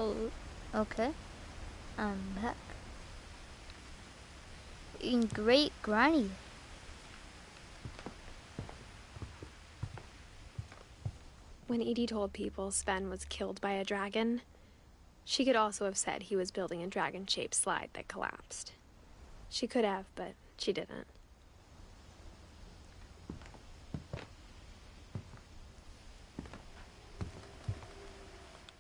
Oh, okay. I'm back. In Great Granny. When Edie told people Sven was killed by a dragon, she could also have said he was building a dragon-shaped slide that collapsed. She could have, but she didn't.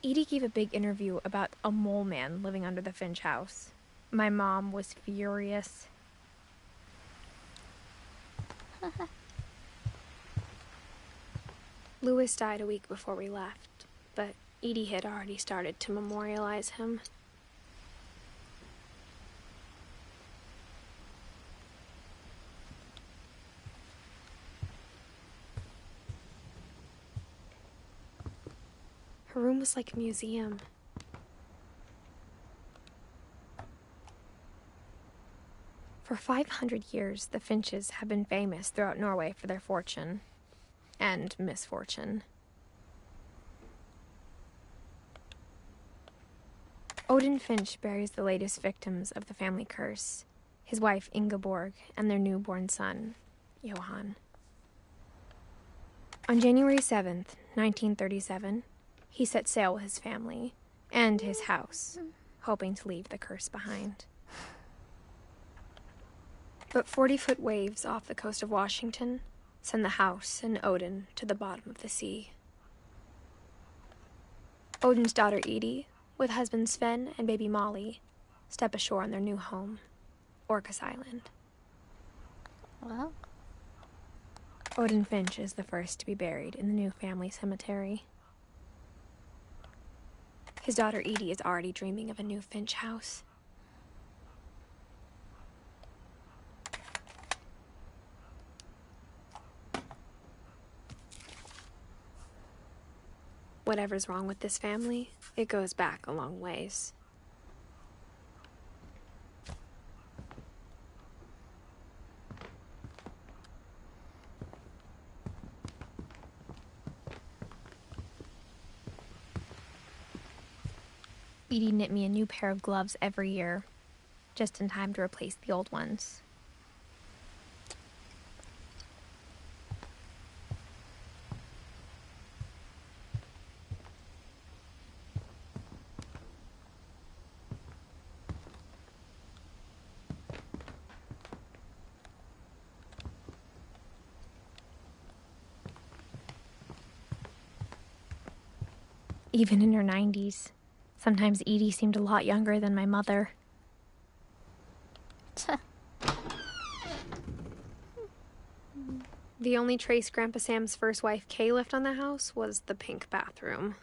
Edie gave a big interview about a mole man living under the Finch house. My mom was furious. Louis died a week before we left, but Edie had already started to memorialize him. Her room was like a museum. For 500 years, the Finches have been famous throughout Norway for their fortune and misfortune. Odin Finch buries the latest victims of the family curse, his wife Ingeborg and their newborn son, Johan. On January 7th, 1937, he set sail with his family and his house, hoping to leave the curse behind. But 40-foot waves off the coast of Washington send the house and Odin to the bottom of the sea. Odin's daughter Edie, with husband Sven and baby Molly, step ashore on their new home, Orcas Island. Well, Odin Finch is the first to be buried in the new family cemetery. His daughter Edie is already dreaming of a new Finch house. Whatever's wrong with this family, it goes back a long ways. Edie knit me a new pair of gloves every year, just in time to replace the old ones. Even in her 90s, sometimes Edie seemed a lot younger than my mother. The only trace Grandpa Sam's first wife, Kay, left on the house was the pink bathroom.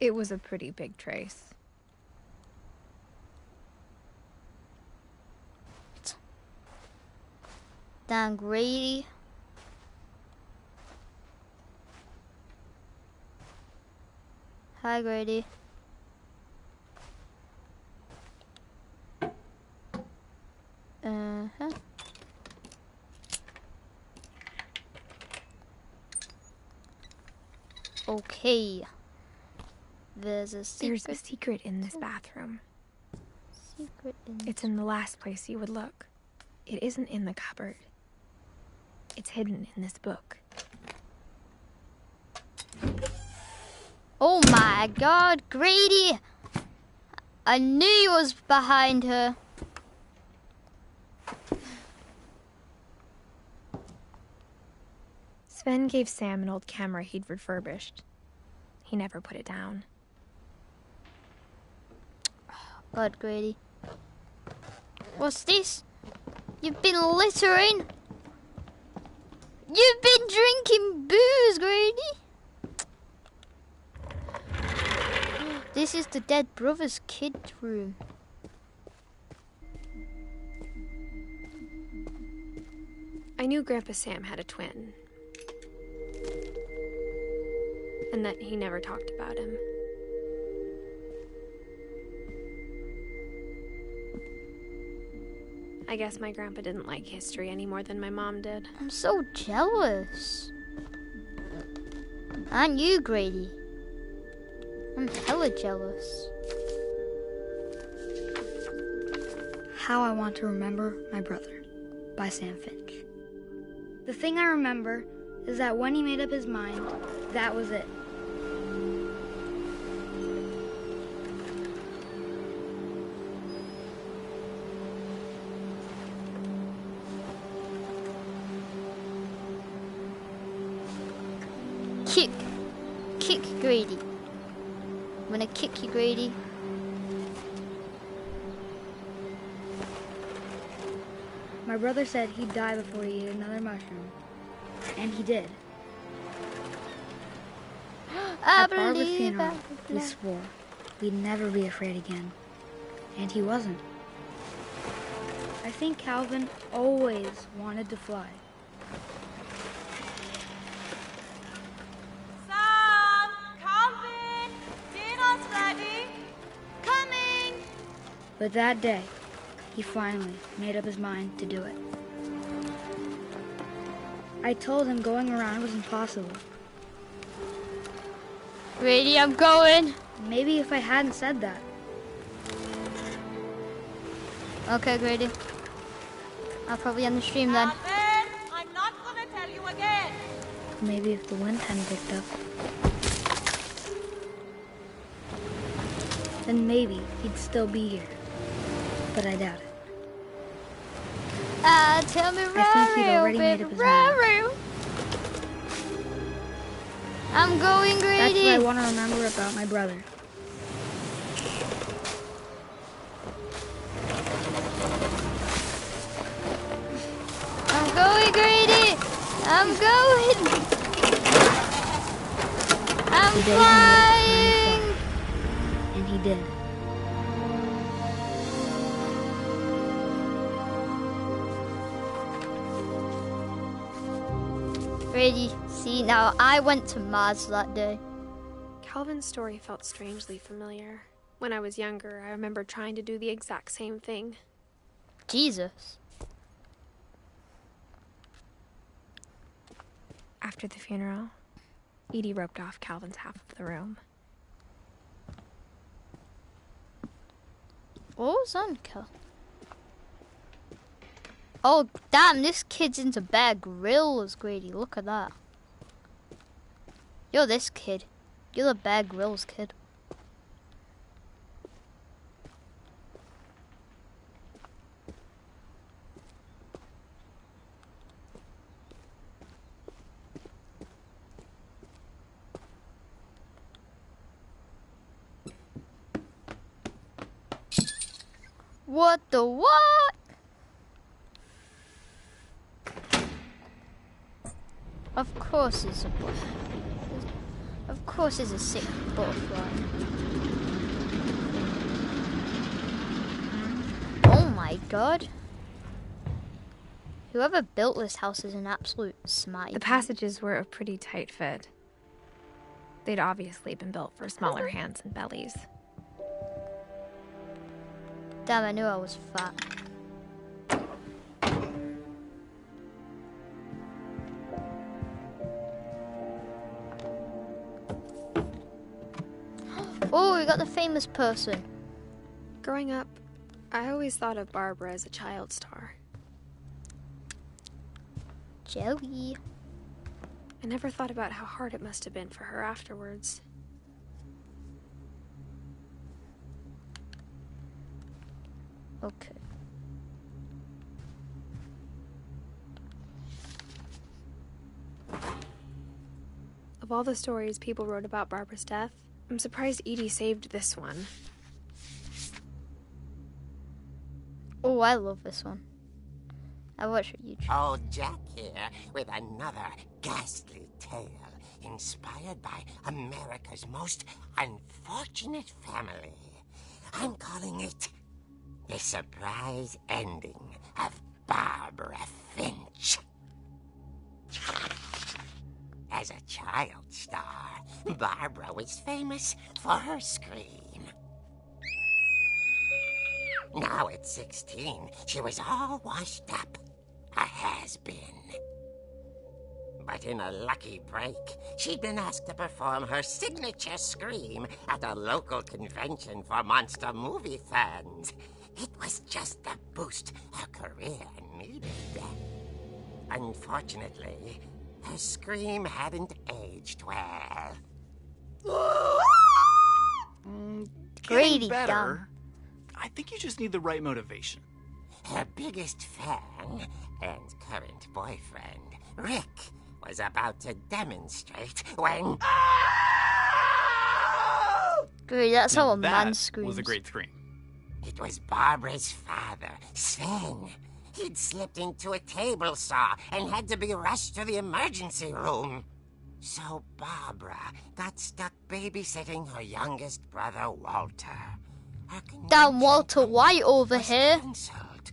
It was a pretty big trace. Dan Grady. Hi, Grady. Uh-huh. Okay. There's a secret in this bathroom. It's in the last place you would look. It isn't in the cupboard. It's hidden in this book. Oh my God, Grady! I knew you was behind her. Sven gave Sam an old camera he'd refurbished. He never put it down. God, Grady. What's this? You've been littering? You've been drinking booze, Grady? This is the dead brother's kid's room. I knew Grandpa Sam had a twin, and that he never talked about him. I guess my grandpa didn't like history any more than my mom did. I'm so jealous. And you, Grady. I'm hella jealous. How I Want to Remember My Brother by Sam Finch. The thing I remember is that when he made up his mind, that was it. Kick Grady. I'm gonna kick you, Grady. My brother said he'd die before he ate another mushroom. And he did. At Barbara's funeral, he swore we'd never be afraid again. And he wasn't. I think Calvin always wanted to fly. Sam! Calvin! Dinner's ready! Coming! But that day, he finally made up his mind to do it. I told him going around was impossible. Grady, I'm going. Maybe if I hadn't said that. Okay, Grady. I'll probably end the stream then. Calvin! I'm not gonna tell you again! Maybe if the wind hadn't picked up. Then maybe he'd still be here. But I doubt it. Tell me, I think he'd already made up his mind. I'm going, That's Grady. what I want to remember about my brother. I'm going, Grady. I'm going. I'm The day flying. And he did. Grady, see, now I went to Mars that day. Calvin's story felt strangely familiar. When I was younger, I remember trying to do the exact same thing. Jesus. After the funeral, Edie roped off Calvin's half of the room. What was on Cal? Oh, damn, this kid's into Bear Grylls, Grady. Look at that. You're this kid. You're the Bear Grylls kid. What the what? Of course it's a butterfly. Of course it's a sick butterfly. Oh my god. Whoever built this house is an absolute smarty. The passages were a pretty tight fit. They'd obviously been built for smaller hands and bellies. Damn, I knew I was fat. Oh, we got the famous person. Growing up, I always thought of Barbara as a child star. Joey. I never thought about how hard it must have been for her afterwards. Okay. Of all the stories people wrote about Barbara's death, I'm surprised Edie saved this one. Oh, I love this one. I watch it on YouTube. Old Jack here with another ghastly tale inspired by America's most unfortunate family. I'm calling it The Surprise Ending of Barbara Finch. As a child star, Barbara was famous for her scream. Now at 16, she was all washed up. A has-been. But in a lucky break, she'd been asked to perform her signature scream at a local convention for monster movie fans. It was just the boost her career needed. Unfortunately, her scream hadn't aged well. Grady, Getting better. dumb. I think you just need the right motivation. Her biggest fan and current boyfriend, Rick, was about to demonstrate when... Grady, that's how Now a man that screams. was a great scream. It was Barbara's father, Sven. He'd slipped into a table saw and had to be rushed to the emergency room. So Barbara got stuck babysitting her youngest brother, Walter. Her Damn convention Walter White over was here. canceled.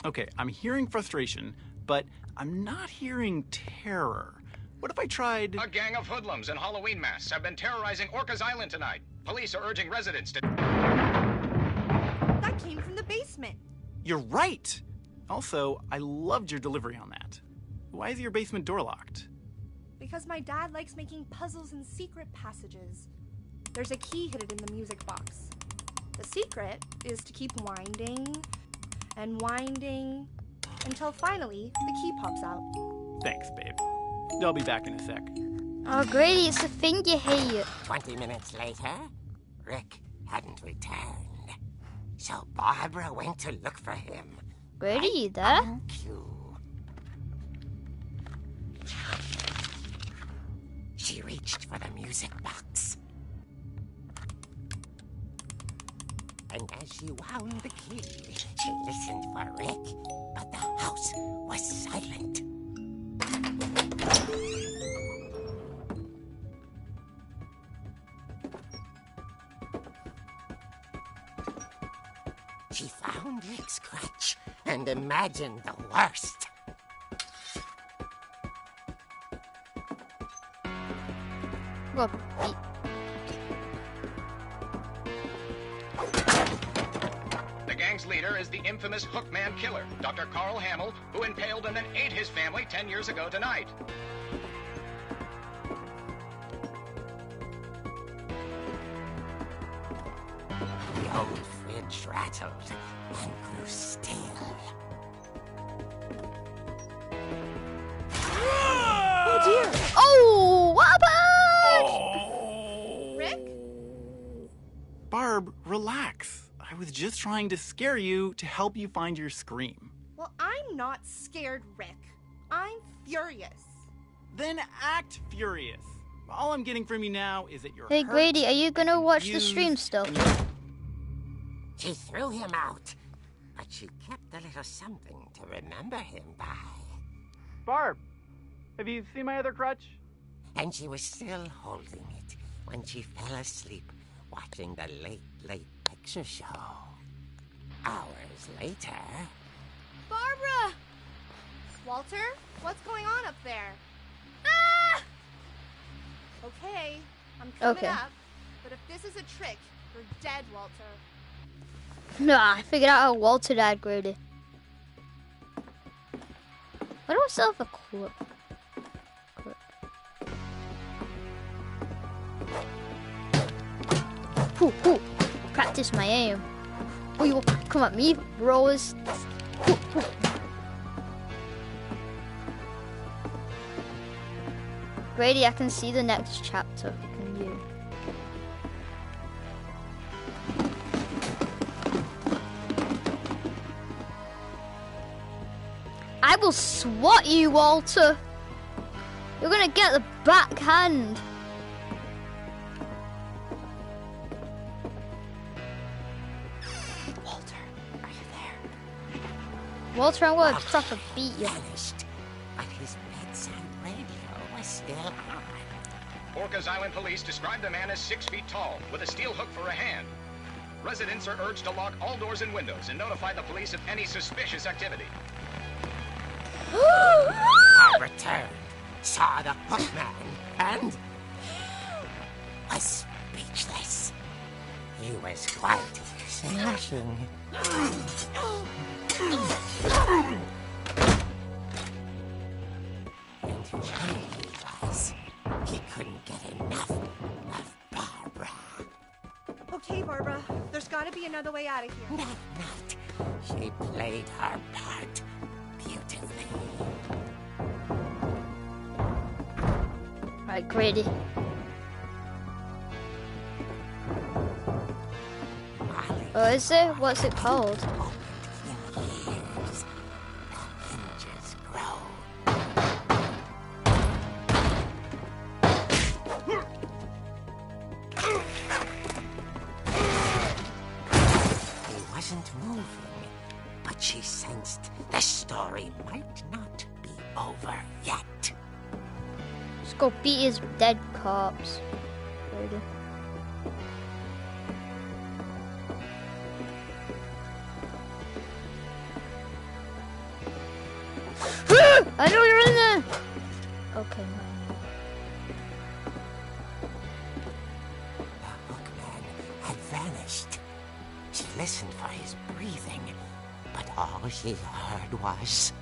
Okay, I'm hearing frustration, but I'm not hearing terror. What if I tried... A gang of hoodlums in Halloween masks have been terrorizing Orcas Island tonight. Police are urging residents to... That came from the basement. You're right! Also, I loved your delivery on that. Why is your basement door locked? Because my dad likes making puzzles and secret passages. There's a key hidden in the music box. The secret is to keep winding and winding until finally the key pops out. Thanks, babe. I'll be back in a sec. Oh, Grady, it's the thing you hate. 20 minutes later, Rick hadn't returned. So Barbara went to look for him. Grady, you there? On cue. She reached for the music box. And as she wound the key, she listened for Rick, but the house was silent. She found Rick's crutch and imagined the worst. Got beat. The gang's leader is the infamous Hookman killer, Dr. Carl Hamill, who impaled and then ate his family 10 years ago tonight. The old fridge rattled and grew still. Oh, what happened? Rick? Barb, relax. I was just trying to scare you to help you find your scream. Well, I'm not scared, Rick. I'm furious. Then act furious. All I'm getting from you now is that you're Hey, hurt Grady, are you gonna and watch the confused stream still? and you're- She threw him out, but she kept a little something to remember him by. Barb, have you seen my other crutch? And she was still holding it when she fell asleep watching the late picture show. Hours later... Barbara! Walter, what's going on up there? Ah! Okay, I'm coming Okay. up. But if this is a trick, you're dead, Walter. Nah, I figured out how Walter died, Grady. Why do I still have a clip? Hoo. Practice my aim. Oh, you come at me, bros. Hoo. Grady, I can see the next chapter. Can you? I will swat you, Walter. You're gonna get the backhand. Walter, are you there? Walter, I'm gonna proper beat you. Vanished, but his bedside radio was still on. Orcas Island police describe the man as 6 feet tall, with a steel hook for a hand. Residents are urged to lock all doors and windows and notify the police of any suspicious activity. I returned, saw the hookman, and was speechless. He was quite smashing. lonely he was. He couldn't get enough of Barbara. Okay, Barbara, there's gotta be another way out of here. That night, she played her part beautifully. Right, Grady. Oh, is it? What's it called? Years, the hinges grow. He wasn't moving, but she sensed the story might not be over yet. Let's go beat his dead corpse. Grady. I know you're in there! Okay, no. The hookman had vanished. She listened for his breathing, but all she heard was...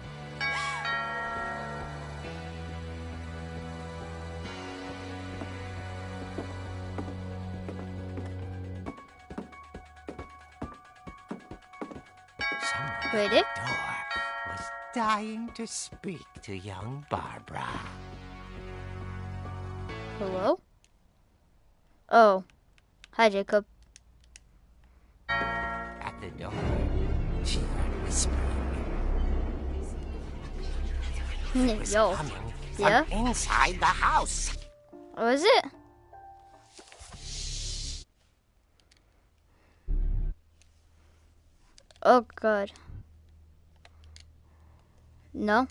someone at Ready? the door was dying to speak to young Barbara. Hello? Oh. Hi, Jacob. At the door, she heard whispering. It was Yo. coming Yeah? from inside the house. Oh, is it? Oh, God. No?